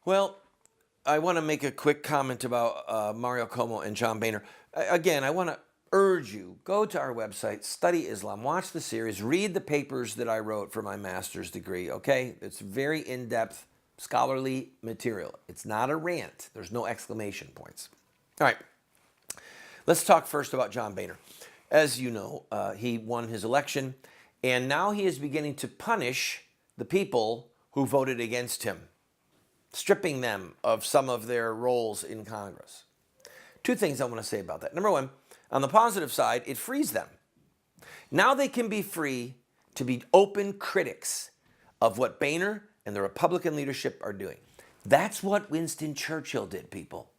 Well, I want to make a quick comment about Mario Como and John Boehner. Again, I want to urge you, go to our website, study Islam, watch the series, read the papers that I wrote for my master's degree, okay? It's very in-depth, scholarly material. It's not a rant. There's no exclamation points. All right, let's talk first about John Boehner. As you know, he won his election, and now he is beginning to punish the people who voted against him, stripping them of some of their roles in Congress. Two things I want to say about that. Number one, on the positive side, it frees them. Now they can be free to be open critics of what Boehner and the Republican leadership are doing. That's what Winston Churchill did, people.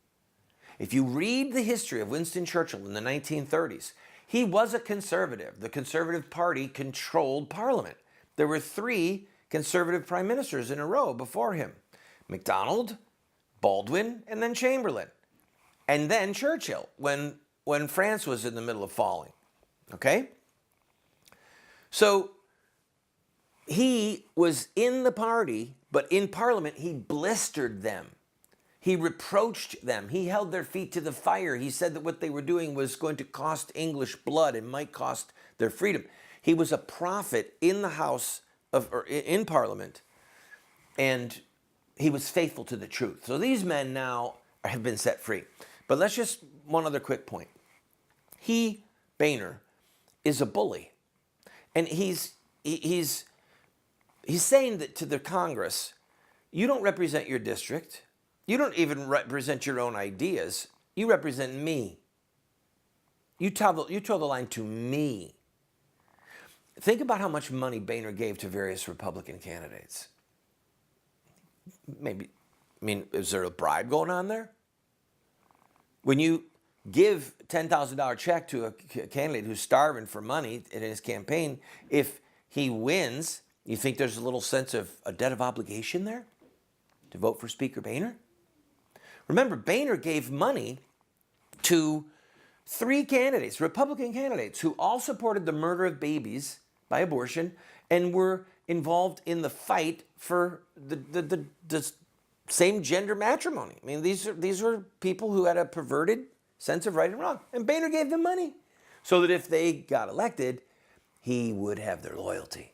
If you read the history of Winston Churchill in the 1930s, he was a conservative. The Conservative Party controlled Parliament. There were 3 conservative prime ministers in a row before him: MacDonald, Baldwin, and then Chamberlain. And then Churchill, when France was in the middle of falling. Okay? So he was in the party, but in Parliament, he blistered them. He reproached them. He held their feet to the fire. He said that what they were doing was going to cost English blood and might cost their freedom. He was a prophet in the House of, or in Parliament, and he was faithful to the truth. So these men now have been set free. But let's just, one other quick point. Boehner, is a bully. And he's saying that to the Congress, you don't represent your district. You don't even represent your own ideas. You represent me. You toe the line to me. Think about how much money Boehner gave to various Republican candidates. Maybe, I mean, is there a bribe going on there? When you give a $10,000 check to a candidate who's starving for money in his campaign, if he wins, you think there's a little sense of a debt of obligation there to vote for Speaker Boehner? Remember, Boehner gave money to 3 candidates, Republican candidates, who all supported the murder of babies by abortion and were involved in the fight for the same gender matrimony. I mean, these were people who had a perverted sense of right and wrong. And Boehner gave them money so that if they got elected, he would have their loyalty.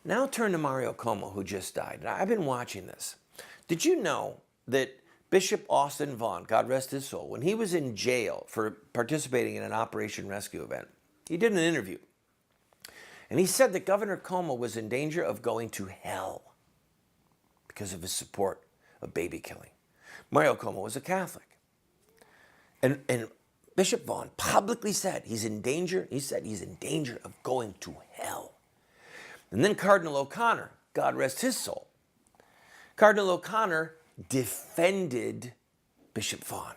Now turn to Mario Como, who just died. Now, I've been watching this. Did you know that Bishop Austin Vaughn, God rest his soul, when he was in jail for participating in an Operation Rescue event, he did an interview. And he said that Governor Como was in danger of going to hell because of his support of baby killing. Mario Como was a Catholic. And Bishop Vaughn publicly said he's in danger. He said he's in danger of going to hell. And then Cardinal O'Connor, God rest his soul, Cardinal O'Connor defended Bishop Vaughn.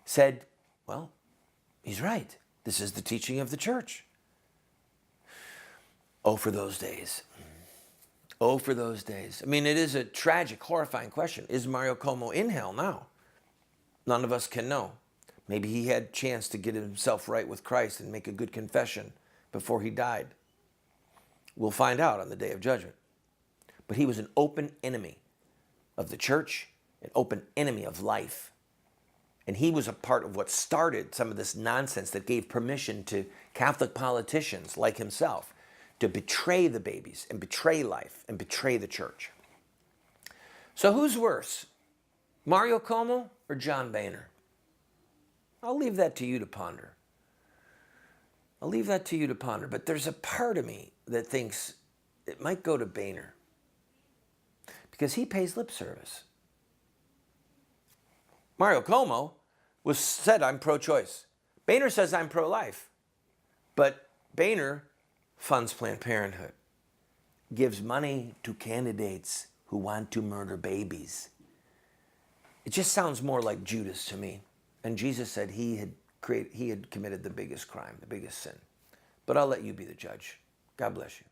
Said, well, he's right. This is the teaching of the church. Oh, for those days. Oh, for those days. I mean, it is a tragic, horrifying question. Is Mario Como in hell now? None of us can know. Maybe he had a chance to get himself right with Christ and make a good confession before he died. We'll find out on the day of judgment. But he was an open enemy of the church, an open enemy of life. And he was a part of what started some of this nonsense that gave permission to Catholic politicians like himself to betray the babies and betray life and betray the church. So who's worse, Mario Como or John Boehner? I'll leave that to you to ponder. I'll leave that to you to ponder. But there's a part of me that thinks it might go to Boehner because he pays lip service. Mario Como said, I'm pro-choice. Boehner says, I'm pro-life. But Boehner funds Planned Parenthood, gives money to candidates who want to murder babies. It just sounds more like Judas to me. And Jesus said he had committed the biggest crime, the biggest sin. But I'll let you be the judge. God bless you.